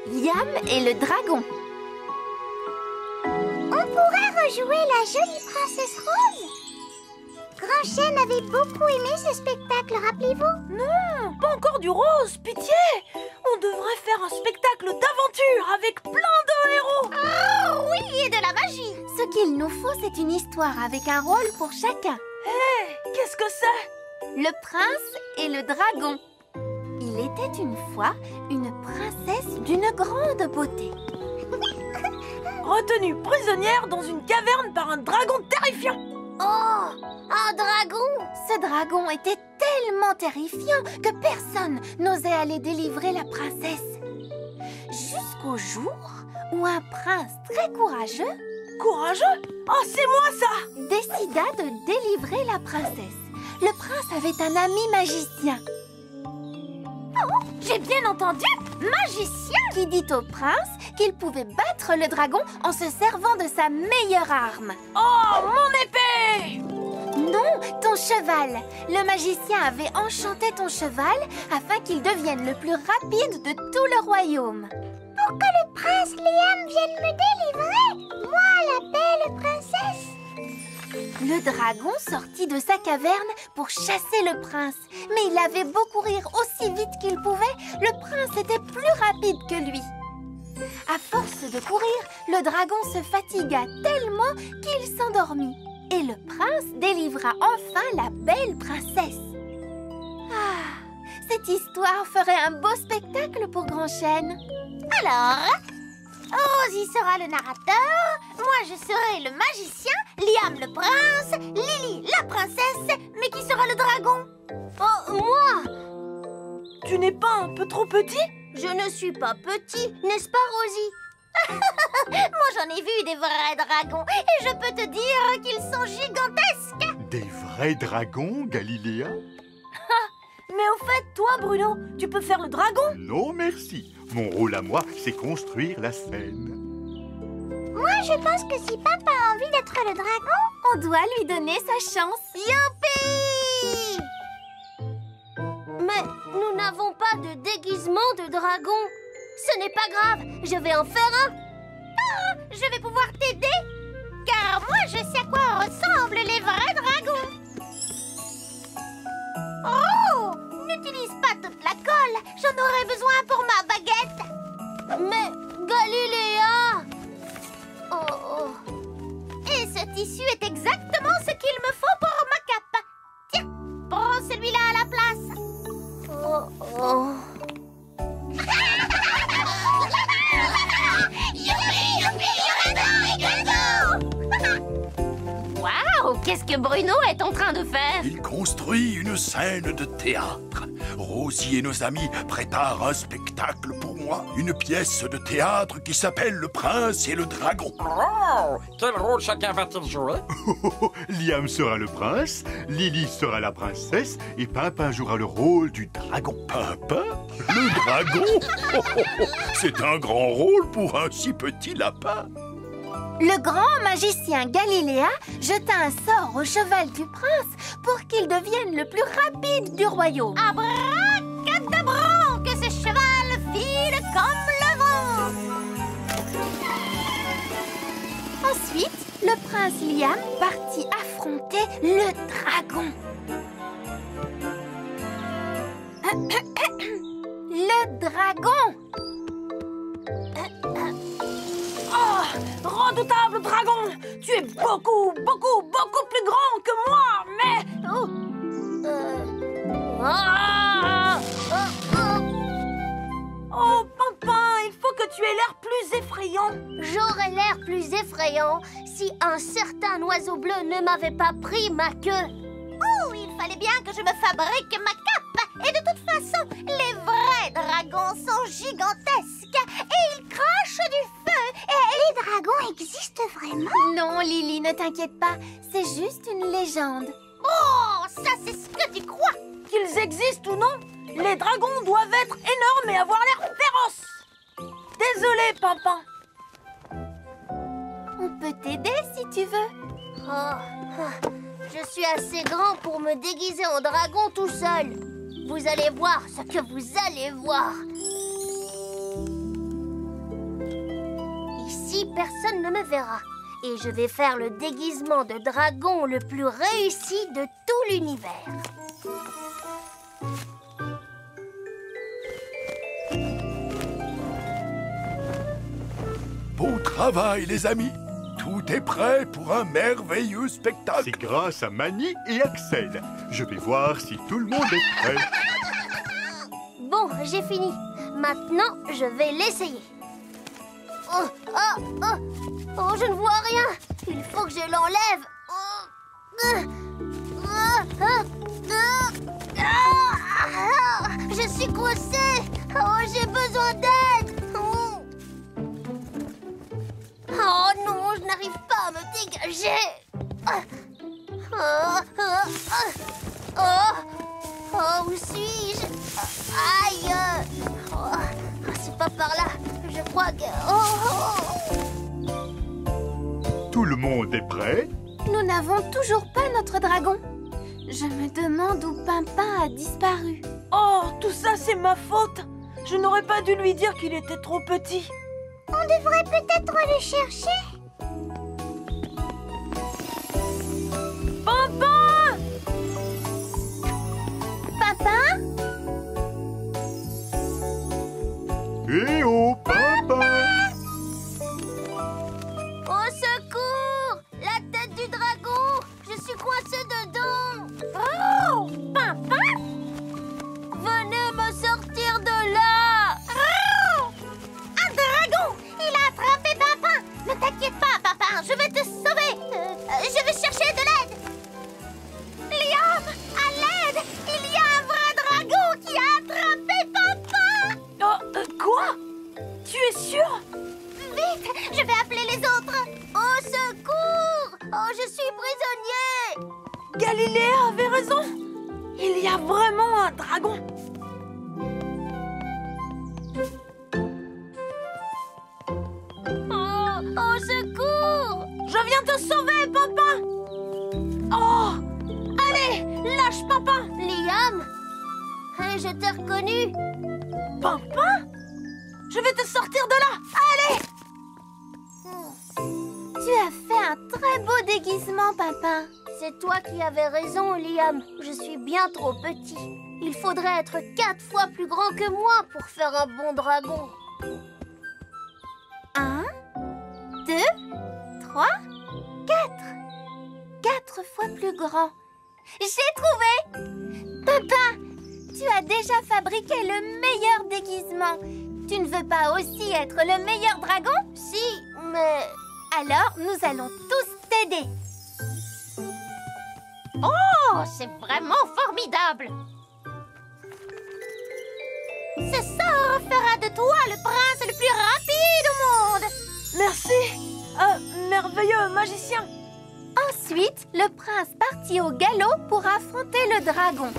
Liam et le dragon. On pourrait rejouer la jolie princesse Rose. Grand Chêne avait beaucoup aimé ce spectacle, rappelez-vous? Non, pas encore du rose, pitié. On devrait faire un spectacle d'aventure avec plein de héros. Oh oui, et de la magie. Ce qu'il nous faut, c'est une histoire avec un rôle pour chacun. Hé, qu'est-ce que c'est? Le prince et le dragon. Il était une fois une princesse d'une grande beauté. Retenue prisonnière dans une caverne par un dragon terrifiant. Oh, un dragon. Ce dragon était tellement terrifiant que personne n'osait aller délivrer la princesse. Jusqu'au jour où un prince très courageux Courageux? Oh, c'est moi ça! décida de délivrer la princesse. Le prince avait un ami magicien. Oh, j'ai bien entendu, magicien. Qui dit au prince qu'il pouvait battre le dragon en se servant de sa meilleure arme. Oh, mon épée! Non, ton cheval. Le magicien avait enchanté ton cheval afin qu'il devienne le plus rapide de tout le royaume. Pour que le prince Liam vienne me délivrer, moi la belle princesse. Le dragon sortit de sa caverne pour chasser le prince. Mais il avait beau courir aussi vite qu'il pouvait, le prince était plus rapide que lui. À force de courir, le dragon se fatigua tellement qu'il s'endormit. Et le prince délivra enfin la belle princesse. Ah, cette histoire ferait un beau spectacle pour Grand Chêne. Alors, Rosie sera le narrateur, moi je serai le magicien, Liam le prince, Lily la princesse, mais qui sera le dragon? Oh, moi! Tu n'es pas un peu trop petit? Je ne suis pas petit, n'est-ce pas Rosie? Moi j'en ai vu des vrais dragons, et je peux te dire qu'ils sont gigantesques! Des vrais dragons, Galiléa? Mais au fait, toi, Bruno, tu peux faire le dragon? Non, merci. Mon rôle à moi, c'est construire la scène. Moi je pense que si papa a envie d'être le dragon, On doit lui donner sa chance. youpi! Mais nous n'avons pas de déguisement de dragon. Ce n'est pas grave, je vais en faire un. Ah, je vais pouvoir t'aider, car moi je sais à quoi ressemblent les vrais dragons. Oh, n'utilise pas toute la colle, j'en aurai besoin pour ma baguette. Mais Galiléa! Oh. Et ce tissu est exactement ce qu'il me faut pour ma cape. Tiens, prends celui-là à la place. Oh. Waouh! Qu'est-ce que Bruno est en train de faire? Il construit une scène de théâtre. Rosie et nos amis préparent un spectacle pour moi. Une pièce de théâtre qui s'appelle Le Prince et le Dragon. Oh! Quel rôle chacun va-t-il jouer? Liam sera le prince, Lily sera la princesse et Pimpin jouera le rôle du dragon. Pimpin? Le dragon? C'est un grand rôle pour un si petit lapin. Le grand magicien Galiléa jeta un sort au cheval du prince pour qu'il devienne le plus rapide du royaume. Abracadabran, que ce cheval file comme le vent. Ensuite, le prince Liam partit affronter le dragon. Le dragon! Oh, redoutable dragon! Tu es beaucoup plus grand que moi, mais... Oh, Pimpin, il faut que tu aies l'air plus effrayant. J'aurais l'air plus effrayant si un certain oiseau bleu ne m'avait pas pris ma queue. Oh, il fallait bien que je me fabrique ma cape. Et de toute façon, les vrais dragons sont gigantesques et ils crachent du feu. Et les dragons existent vraiment? Non, Lily, ne t'inquiète pas, c'est juste une légende. Oh, ça c'est ce que tu crois. Qu'ils existent ou non, les dragons doivent être énormes et avoir l'air féroces. Désolé, Pimpin. On peut t'aider si tu veux. Oh, je suis assez grand pour me déguiser en dragon tout seul. Vous allez voir ce que vous allez voir. Ici, personne ne me verra. Et je vais faire le déguisement de dragon le plus réussi de tout l'univers. Bon travail, les amis. Tout est prêt pour un merveilleux spectacle. C'est grâce à Mani et Axel. Je vais voir si tout le monde est prêt. Bon, j'ai fini. Maintenant, je vais l'essayer. Oh, oh, oh, oh, je ne vois rien. Il faut que je l'enlève. Je suis coincée. Oh, j'ai besoin d'aide. Oh non, je n'arrive pas à me dégager. Oh, où suis-je? Aïe. Oh, c'est pas par là. Je crois que... Tout le monde est prêt? Nous n'avons toujours pas notre dragon. Je me demande où Pimpin a disparu. Oh, tout ça, c'est ma faute. Je n'aurais pas dû lui dire qu'il était trop petit. On devrait peut-être le chercher. Pimpin! Pimpin? Eh oh, Pimpin! Au secours! La tête du dragon! Je suis coincée dedans! Oh! Pimpin! Venez me sortir de là! Un dragon! Il a attrapé Pimpin! Ne t'inquiète pas, Pimpin, je vais te sauver! Je vais chercher de l'aide! Liam, à l'aide! Il y a un vrai dragon qui a attrapé Pimpin! Oh, quoi? Tu es sûr? Vite, je vais appeler les autres! Au secours! Oh, je suis prisonnier! Galiléa avait raison. Il y a vraiment un dragon. Oh, au secours! Je viens te sauver, Pimpin. Oh! Allez, lâche Pimpin. Liam? Hein, je t'ai reconnu! Pimpin? Je vais te sortir de là. Allez! Tu as fait un très beau déguisement, Pimpin. C'est toi qui avais raison, Liam. Je suis bien trop petit. Il faudrait être 4 fois plus grand que moi pour faire un bon dragon. 1, 2, 3, 4. 4 fois plus grand. J'ai trouvé! Pimpin, tu as déjà fabriqué le meilleur déguisement. Tu ne veux pas aussi être le meilleur dragon? Si, mais... Alors, nous allons tous t'aider. Oh, c'est vraiment formidable. Ce sort fera de toi le prince le plus rapide au monde. Merci, merveilleux magicien. Ensuite, le prince partit au galop pour affronter le dragon.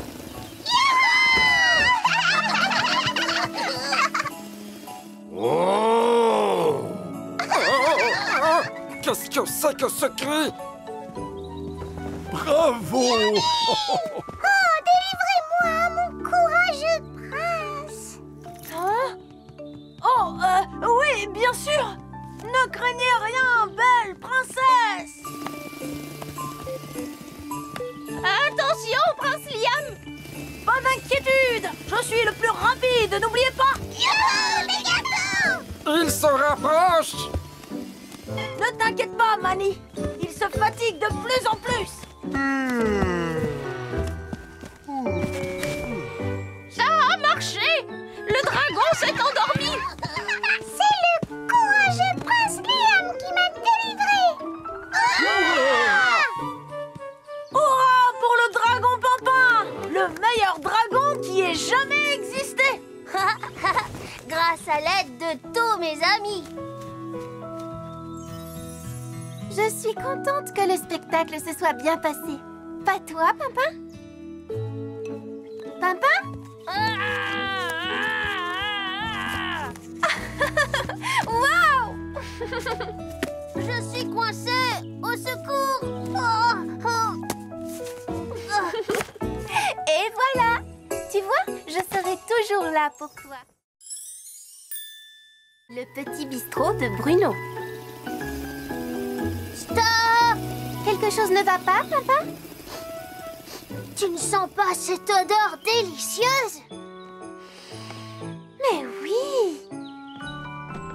Oh! Qu'est-ce que c'est que ce cri? Bravo! Délivrez-moi, mon courageux prince! Hein? Oh, oui, bien sûr. Ne craignez rien, belle princesse. Attention, prince Liam. Pas d'inquiétude. Je suis le plus rapide, n'oubliez pas. Il se rapproche! Ne t'inquiète pas, Mani. Il se fatigue de plus en plus. Ça a marché. Le dragon s'est endormi. C'est le courageux prince Liam qui m'a délivré! Hurrah pour le dragon Pimpin, le meilleur dragon qui ait jamais existé. Grâce à l'aide de tous mes amis! Je suis contente que le spectacle se soit bien passé. Pas toi, Pimpin? Pimpin? Wow! Je suis coincée! Au secours! Oh, oh. Et voilà! Tu tu vois, je serai toujours là pour toi. Le petit bistrot de Bruno. Stop! Quelque chose ne va pas, papa? Tu ne sens pas cette odeur délicieuse? Mais oui!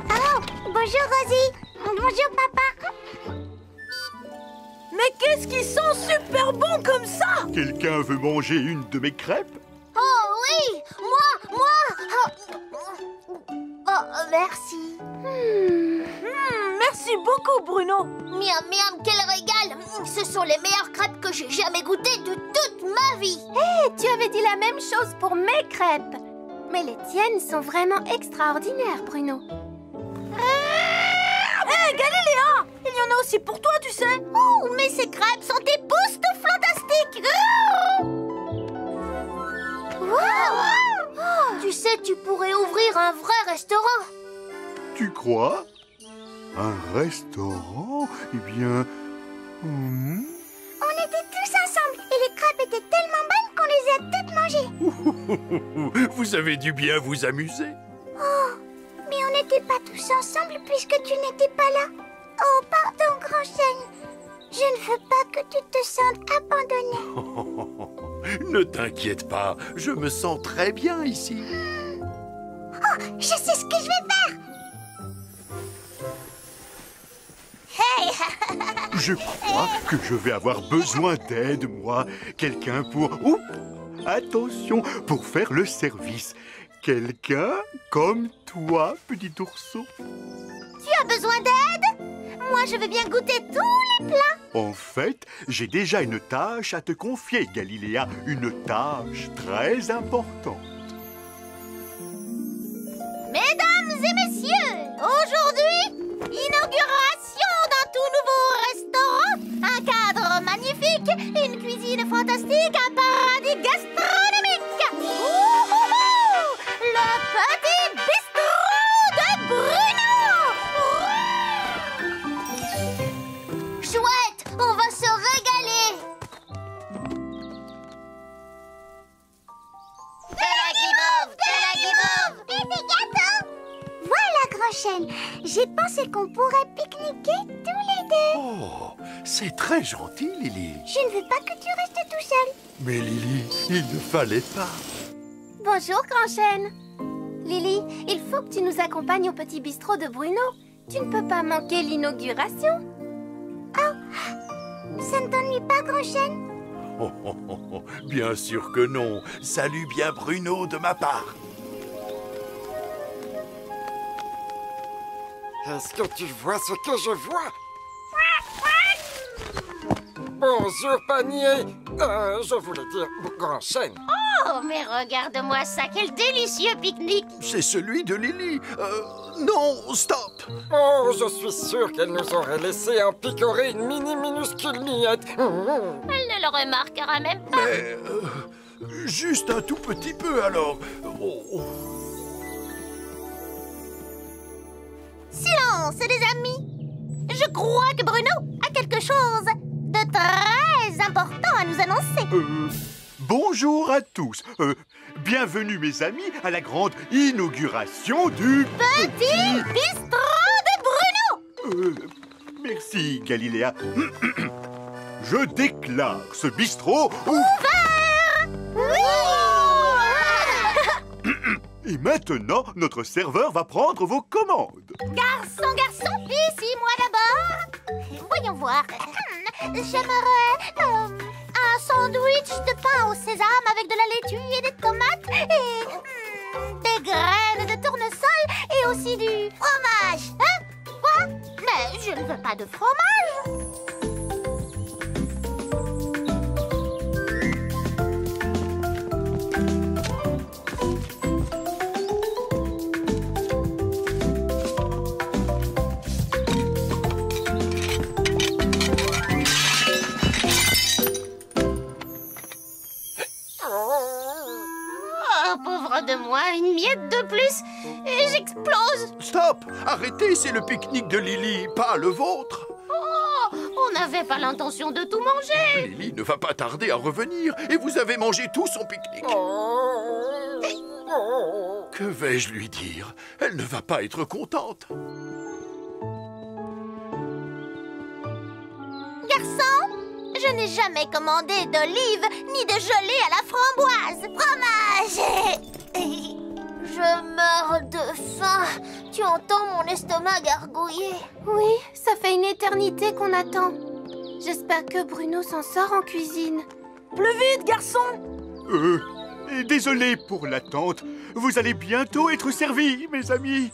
Oh, bonjour Rosie. Bonjour papa. Mais qu'est-ce qu'ils sont super bons comme ça! Quelqu'un veut manger une de mes crêpes? Oh oui, moi. Oh, merci. Merci beaucoup, Bruno! Miam miam, quel régal. Ce sont les meilleures crêpes que j'ai jamais goûtées de toute ma vie. Hé, tu avais dit la même chose pour mes crêpes. Mais les tiennes sont vraiment extraordinaires, Bruno. Hé, Galiléa! Il y en a aussi pour toi, tu sais! Oh, mais ces crêpes sont époustouflantastiques. Wow. Tu sais, tu pourrais ouvrir un vrai restaurant. Tu crois? Un restaurant? Eh bien... On était tous ensemble et les crêpes étaient tellement bonnes qu'on les a toutes mangées. Vous avez dû bien vous amuser. Oh, mais on n'était pas tous ensemble puisque tu n'étais pas là. Oh, pardon, grand chêne. Je ne veux pas que tu te sentes abandonné. Ne t'inquiète pas, je me sens très bien ici. Oh, je sais ce que je vais faire. Hey! Je crois que je vais avoir besoin d'aide, moi. Quelqu'un pour... Oups! Attention, pour faire le service. Quelqu'un comme toi, petit ourson. Tu as besoin d'aide? Moi, je veux bien goûter tous les plats. En fait, j'ai déjà une tâche à te confier, Galiléa. Une tâche très importante. Mesdames et messieurs, aujourd'hui, inauguration d'un tout nouveau restaurant, un cadre magnifique, une cuisine fantastique, un paradis gastronomique. Ouhouhou, le petit bistrot de Bruno. Chouette, on va se régaler. De la guimauve, et des gâteaux. Voilà, grand chêne, j'ai pensé qu'on pourrait pique-niquer tous les deux. Oh, c'est très gentil, Lily. Je ne veux pas que tu restes tout seul. Mais Lily, il ne fallait pas. Bonjour, grand chêne. Lily, il faut que tu nous accompagnes au petit bistrot de Bruno. Tu ne peux pas manquer l'inauguration. Oh, ça ne t'ennuie pas, grand chêne? Oh, oh, oh, oh, bien sûr que non. Salut bien Bruno de ma part. Est-ce que tu vois ce que je vois? Bonjour, panier. Je voulais dire grand chêne. Oh, mais regarde-moi ça, quel délicieux pique-nique. C'est celui de Lily. Non, stop. Oh, je suis sûr qu'elle nous aurait laissé en picorer une minuscule miette. Elle ne le remarquera même pas. Mais juste un tout petit peu alors. Oh, oh. Silence, les amis. Je crois que Bruno a quelque chose de très important à nous annoncer. Bonjour à tous. Bienvenue, mes amis, à la grande inauguration du... Petit bistrot de Bruno. Merci, Galiléa. Je déclare ce bistrot Ouvert. Oui. Et maintenant, notre serveur va prendre vos commandes. Garçon, ici, moi d'abord. Voyons voir. J'aimerais un sandwich de pain au sésame avec de la laitue et des tomates et des graines de tournesol et aussi du fromage. Hein? Quoi? Mais je ne veux pas de fromage. Pauvre de moi, une miette de plus et j'explose. Stop. Arrêtez, c'est le pique-nique de Lily, pas le vôtre. Oh, on n'avait pas l'intention de tout manger. Lily ne va pas tarder à revenir et vous avez mangé tout son pique-nique. Oh, Que vais-je lui dire? Elle ne va pas être contente. Garçon, je n'ai jamais commandé d'olives ni de gelée à la framboise. Fromage! Je meurs de faim. Tu entends mon estomac gargouiller? Oui, ça fait une éternité qu'on attend. J'espère que Bruno s'en sort en cuisine. Plus vite, garçon! Désolé pour l'attente. Vous allez bientôt être servis, mes amis.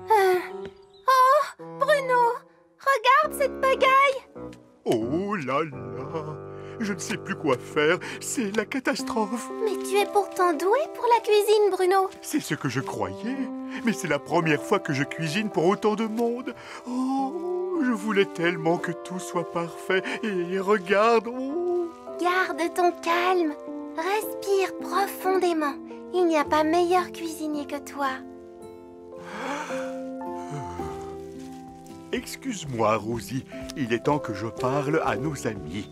Oh, Bruno, regarde cette pagaille. Oh là là. Je ne sais plus quoi faire. C'est la catastrophe. Mais tu es pourtant doué pour la cuisine, Bruno. C'est ce que je croyais. Mais c'est la première fois que je cuisine pour autant de monde. Oh, je voulais tellement que tout soit parfait. Et regarde. Oh. Garde ton calme. Respire profondément. Il n'y a pas meilleur cuisinier que toi. Excuse-moi, Rosie. Il est temps que je parle à nos amis.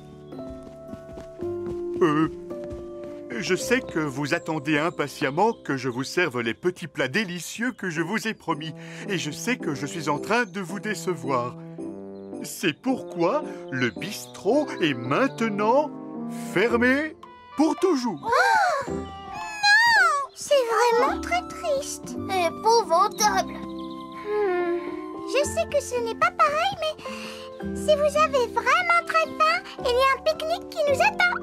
Je sais que vous attendez impatiemment que je vous serve les petits plats délicieux que je vous ai promis. Et je sais que je suis en train de vous décevoir. C'est pourquoi le bistrot est maintenant fermé pour toujours. Oh, non! C'est vraiment très triste. Épouvantable. Je sais que ce n'est pas pareil, mais si vous avez vraiment très faim, il y a un pique-nique qui nous attend.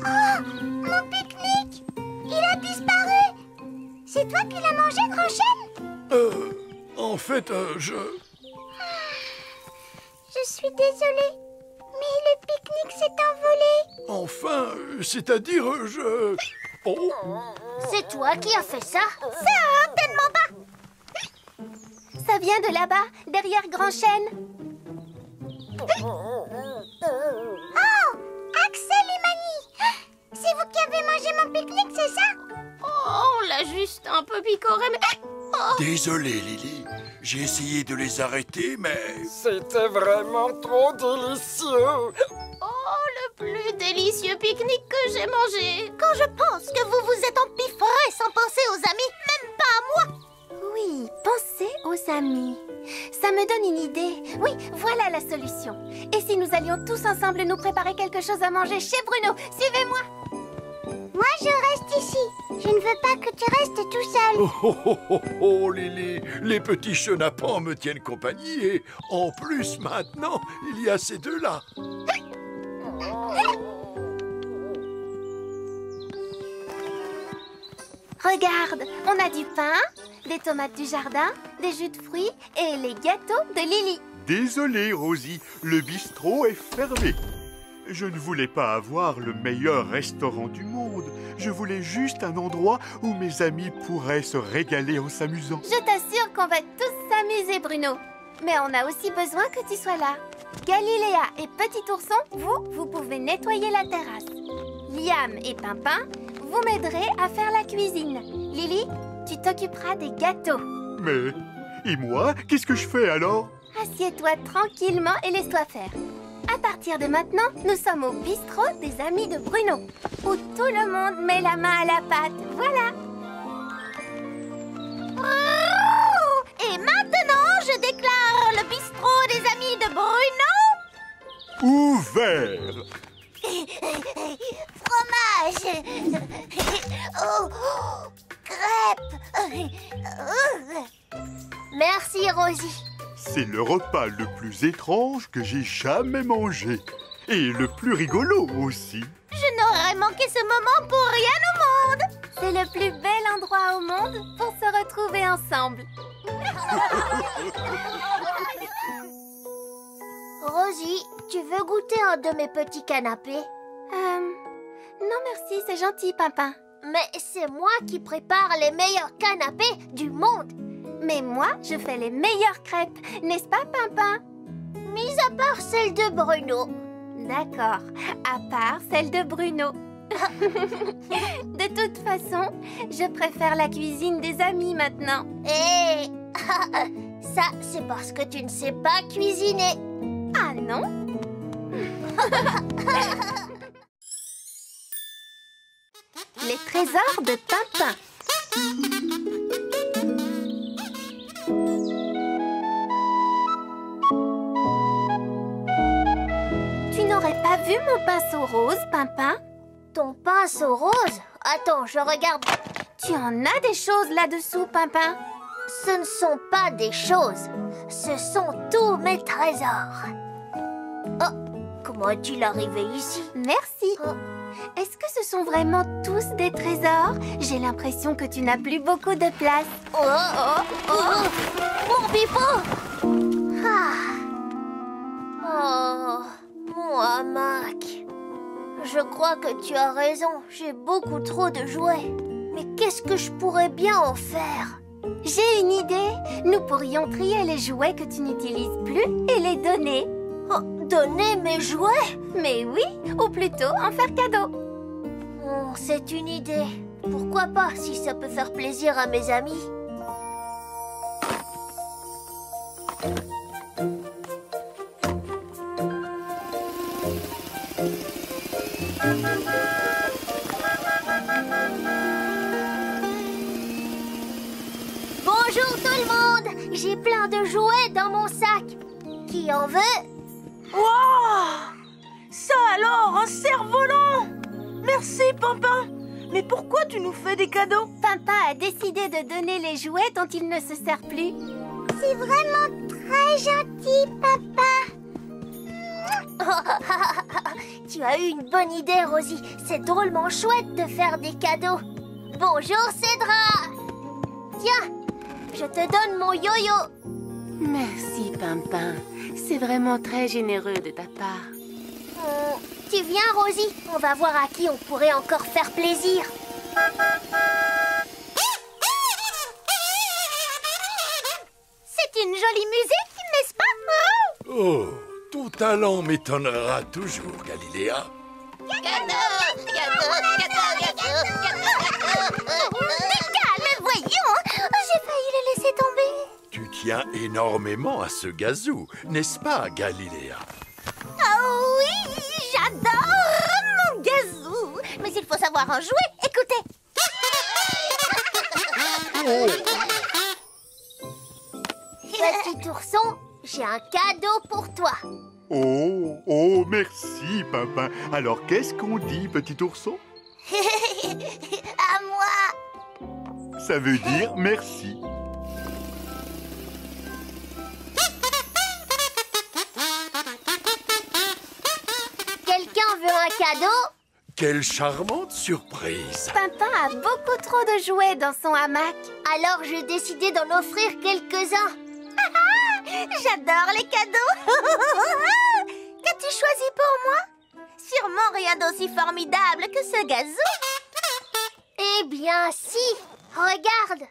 Oh, mon pique-nique! Il a disparu! C'est toi qui l'as mangé, Grand Chêne? En fait, je suis désolée, mais le pique-nique s'est envolé. Enfin, c'est-à-dire, Oh! C'est toi qui as fait ça? Certainement pas! Ça vient de là-bas, derrière Grand Chêne. Oh! Axel et Mani! C'est vous qui avez mangé mon pique-nique, c'est ça? Oh, on l'a juste un peu picoré, mais... Oh. Désolé, Lily. J'ai essayé de les arrêter, mais... C'était vraiment trop délicieux. Oh, le plus délicieux pique-nique que j'ai mangé. Quand je pense que vous vous êtes empiffrés sans penser aux amis, même pas à moi. Oui, pensez aux amis. Ça me donne une idée. Oui, voilà la solution. Et si nous allions tous ensemble nous préparer quelque chose à manger chez Bruno? Suivez-moi. Moi, je reste ici. Je ne veux pas que tu restes tout seul. Oh, Lily, les petits chenapans me tiennent compagnie et, en plus, maintenant, il y a ces deux-là. Regarde, on a du pain, des tomates du jardin, des jus de fruits et les gâteaux de Lily. Désolé, Rosie, le bistrot est fermé. Je ne voulais pas avoir le meilleur restaurant du monde. Je voulais juste un endroit où mes amis pourraient se régaler en s'amusant. Je t'assure qu'on va tous s'amuser, Bruno. Mais on a aussi besoin que tu sois là. Galiléa et Petit Ourson, vous pouvez nettoyer la terrasse. Liam et Pimpin, vous m'aiderez à faire la cuisine. Lily, tu t'occuperas des gâteaux. Mais, et moi, qu'est-ce que je fais alors? Assieds-toi tranquillement et laisse-toi faire. À partir de maintenant, nous sommes au bistrot des amis de Bruno, où tout le monde met la main à la pâte. Voilà. Et maintenant, je déclare le bistrot des amis de Bruno ouvert. Fromage. Oh, crêpes. Merci, Rosie. C'est le repas le plus étrange que j'ai jamais mangé. Et le plus rigolo aussi. Je n'aurais manqué ce moment pour rien au monde. C'est le plus bel endroit au monde pour se retrouver ensemble. Rosie, tu veux goûter un de mes petits canapés? Non merci, c'est gentil, Pimpin. Mais c'est moi qui prépare les meilleurs canapés du monde. Mais moi, je fais les meilleures crêpes, n'est-ce pas, Pimpin? Mis à part celle de Bruno. D'accord, à part celle de Bruno. De toute façon, je préfère la cuisine des amis maintenant. Et ça, c'est parce que tu ne sais pas cuisiner. Ah non? Les trésors de Pimpin. Tu n'aurais pas vu mon pinceau rose, Pimpin? Ton pinceau rose? Attends, je regarde. Tu en as des choses là-dessous, Pimpin? Ce ne sont pas des choses. Ce sont tous mes trésors. Oh, comment est-il arrivé ici? Merci. Oh. Est-ce que ce sont vraiment tous des trésors? J'ai l'impression que tu n'as plus beaucoup de place. Oh, oh, oh. Mon pipeau! Ah. Oh, mon hamac. Je crois que tu as raison. J'ai beaucoup trop de jouets. Mais qu'est-ce que je pourrais bien en faire? J'ai une idée. Nous pourrions trier les jouets que tu n'utilises plus et les donner. Oh, donner mes jouets? Mais oui, ou plutôt en faire cadeau. Oh, c'est une idée. Pourquoi pas, si ça peut faire plaisir à mes amis. Bonjour tout le monde! J'ai plein de jouets dans mon sac. Qui en veut? Wow! Ça alors, un cerf-volant! Merci, Pimpin! Mais pourquoi tu nous fais des cadeaux? Pimpin a décidé de donner les jouets dont il ne se sert plus. C'est vraiment très gentil, papa. Tu as eu une bonne idée, Rosie. C'est drôlement chouette de faire des cadeaux. Bonjour, Cédra. Tiens, je te donne mon yo-yo. Merci, Pimpin. C'est vraiment très généreux de ta part. Tu viens, Rosie? On va voir à qui on pourrait encore faire plaisir. C'est une jolie musique, n'est-ce pas? Oh, ton talent m'étonnera toujours, Galiléa. Calme, voyons. J'ai failli le laisser tomber. Tu tiens énormément à ce gazou, n'est-ce pas, Galiléa? Oh oui, j'adore mon gazou. Mais il faut savoir en jouer. Écoutez. Petit ourson, j'ai un cadeau pour toi. Oh, oh, merci, Pimpin. Alors, qu'est-ce qu'on dit, petit ourson? À moi. Ça veut dire merci. Quelqu'un veut un cadeau? Quelle charmante surprise! Pimpin a beaucoup trop de jouets dans son hamac. Alors j'ai décidé d'en offrir quelques-uns. J'adore les cadeaux. Qu'as-tu choisi pour moi? Sûrement rien d'aussi formidable que ce gazou. Eh bien, si. Regarde.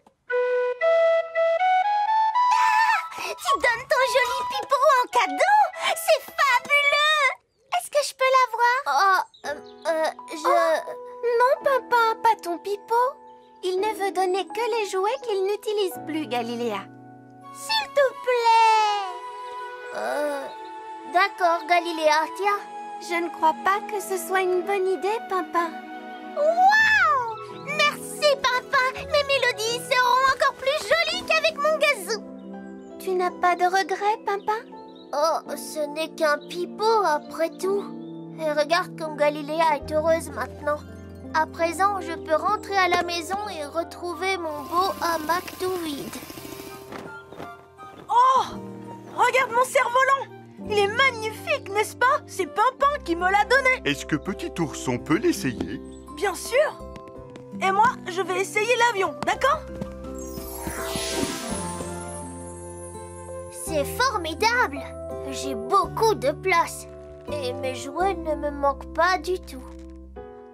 Tu donnes ton joli pipeau en cadeau? C'est fabuleux. Est-ce que je peux l'avoir? Non, Pimpin, pas ton pipeau. Il ne veut donner que les jouets qu'il n'utilise plus, Galiléa. S'il te plaît. D'accord, Galiléa, tiens. Je ne crois pas que ce soit une bonne idée, Pimpin. Waouh! Merci, Pimpin. Mes mélodies seront encore plus jolies qu'avec mon gazou. Tu n'as pas de regrets, Pimpin? Oh, ce n'est qu'un pipeau après tout. Et regarde comme Galiléa est heureuse maintenant. À présent, je peux rentrer à la maison et retrouver mon beau hamac tout vide. Oh! Regarde mon cerf-volant! Il est magnifique, n'est-ce pas? C'est Pimpin qui me l'a donné. Est-ce que petit ourson peut l'essayer? Bien sûr! Et moi, je vais essayer l'avion, d'accord? C'est formidable! J'ai beaucoup de place. Et mes jouets ne me manquent pas du tout.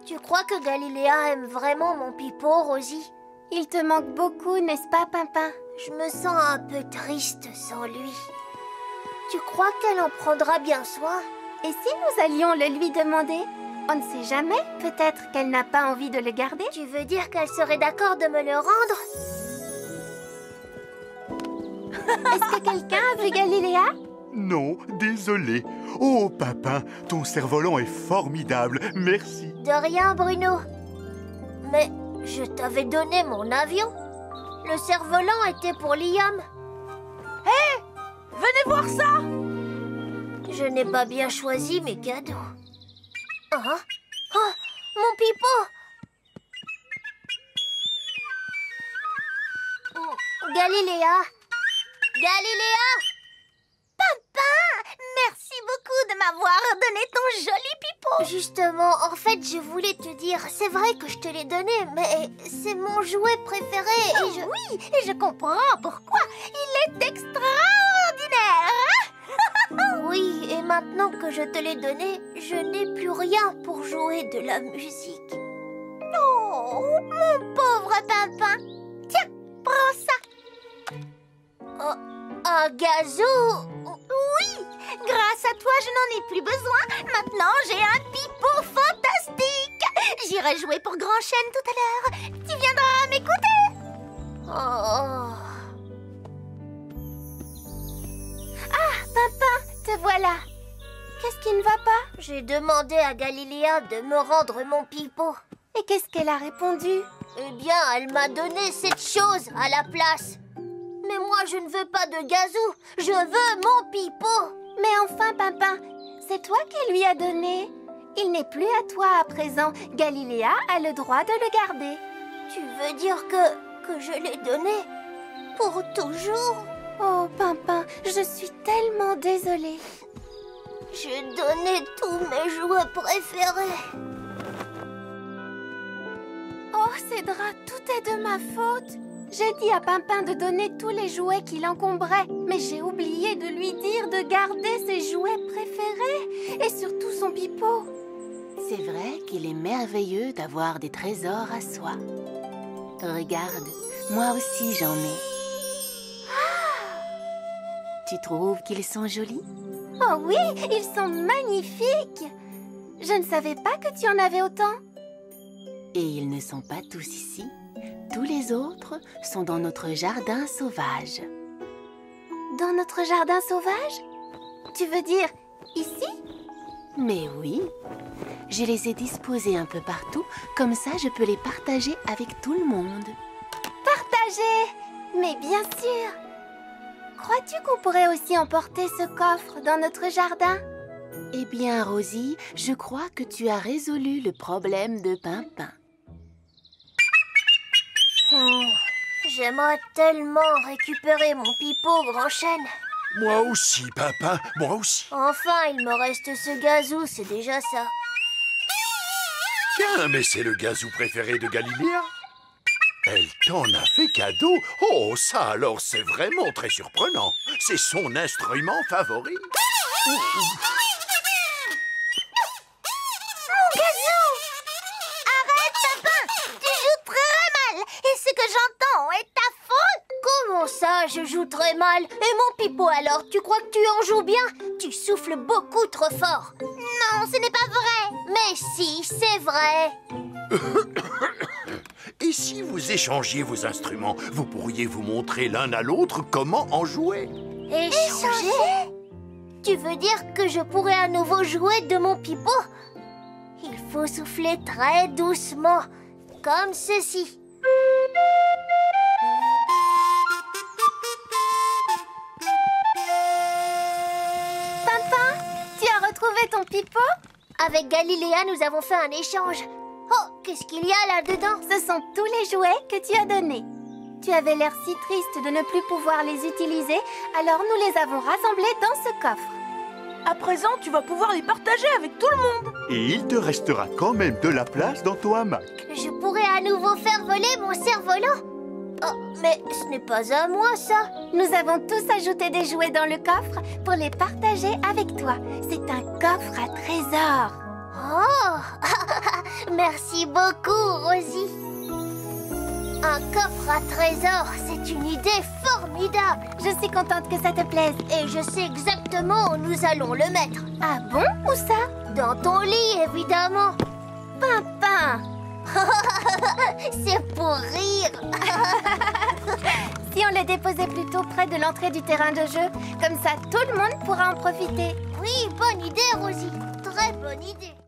Tu crois que Galiléa aime vraiment mon pipeau, Rosie? Il te manque beaucoup, n'est-ce pas, Pimpin? Je me sens un peu triste sans lui. Tu crois qu'elle en prendra bien soin? Et si nous allions le lui demander? On ne sait jamais, peut-être qu'elle n'a pas envie de le garder. Tu veux dire qu'elle serait d'accord de me le rendre? Est-ce que quelqu'un a vu Galiléa? Non, désolé. Oh, Pimpin, ton cerf-volant est formidable. Merci. De rien, Bruno. Mais je t'avais donné mon avion. Le cerf-volant était pour Liam. Hé, venez voir ça. Je n'ai pas bien choisi mes cadeaux. Ah, oh, mon pipeau. Galiléa. Galiléa. Papa, merci beaucoup de m'avoir donné ton joli pipeau. Justement, en fait, je voulais te dire, c'est vrai que je te l'ai donné, mais c'est mon jouet préféré et Oui, et je comprends pourquoi. Il est extraordinaire. Oui, et maintenant que je te l'ai donné, je n'ai plus rien pour jouer de la musique. Oh, mon pauvre Pimpin. Tiens, prends ça. Oh, un gazou. Oui, grâce à toi, je n'en ai plus besoin. Maintenant, j'ai un pipeau fantastique. J'irai jouer pour Grand Chêne tout à l'heure. Tu viendras m'écouter. Oh. Ah, Pimpin, te voilà. Qu'est-ce qui ne va pas? J'ai demandé à Galiléa de me rendre mon pipeau. Et qu'est-ce qu'elle a répondu? Eh bien, elle m'a donné cette chose à la place. Mais moi, je ne veux pas de gazou. Je veux mon pipeau. Mais enfin, Pimpin, c'est toi qui lui as donné. Il n'est plus à toi à présent. Galiléa a le droit de le garder. Tu veux dire que je l'ai donné pour toujours? Oh, Pimpin, je suis tellement désolée. J'ai donné tous mes jouets préférés. Oh, Cédra, tout est de ma faute. J'ai dit à Pimpin de donner tous les jouets qui l'encombraient, mais j'ai oublié de lui dire de garder ses jouets préférés et surtout son pipeau. C'est vrai qu'il est merveilleux d'avoir des trésors à soi. Regarde, moi aussi j'en ai. Tu trouves qu'ils sont jolis? Oh oui, ils sont magnifiques. Je ne savais pas que tu en avais autant. Et ils ne sont pas tous ici. Tous les autres sont dans notre jardin sauvage. Dans notre jardin sauvage? Tu veux dire ici? Mais oui, je les ai disposés un peu partout, comme ça je peux les partager avec tout le monde. Partager? Mais bien sûr. Crois-tu qu'on pourrait aussi emporter ce coffre dans notre jardin? Eh bien, Rosie, je crois que tu as résolu le problème de Pimpin. J'aimerais tellement récupérer mon pipeau, Grand Chêne. Moi aussi, Pimpin, moi aussi. Enfin, il me reste ce gazou, c'est déjà ça. Tiens, mais c'est le gazou préféré de Galiléa. Elle t'en a fait cadeau? Oh, ça alors, c'est vraiment très surprenant. C'est son instrument favori. Mon gazou! Arrête, Pimpin! Tu joues très mal et ce que j'entends est ta faute! Comment ça, je joue très mal? Et mon pipeau alors, tu crois que tu en joues bien? Tu souffles beaucoup trop fort. Non, ce n'est pas vrai! Mais si, c'est vrai. Et si vous échangiez vos instruments, vous pourriez vous montrer l'un à l'autre comment en jouer. Échanger? Tu veux dire que je pourrais à nouveau jouer de mon pipeau? Il faut souffler très doucement, comme ceci. Pimpin, tu as retrouvé ton pipeau? Avec Galiléa, nous avons fait un échange. Oh, qu'est-ce qu'il y a là-dedans? Ce sont tous les jouets que tu as donnés. Tu avais l'air si triste de ne plus pouvoir les utiliser, alors nous les avons rassemblés dans ce coffre. À présent, tu vas pouvoir les partager avec tout le monde. Et il te restera quand même de la place dans ton hamac. Je pourrais à nouveau faire voler mon cerf-volant. Oh, mais ce n'est pas à moi, ça. Nous avons tous ajouté des jouets dans le coffre pour les partager avec toi. C'est un coffre à trésors. Oh, merci beaucoup, Rosie. Un coffre à trésors, c'est une idée formidable. Je suis contente que ça te plaise. Et je sais exactement où nous allons le mettre. Ah bon? Où ça? Dans ton lit, évidemment. Pimpin! C'est pour rire. si on le déposait plutôt près de l'entrée du terrain de jeu? Comme ça, tout le monde pourra en profiter. Oui, bonne idée, Rosie. Très bonne idée.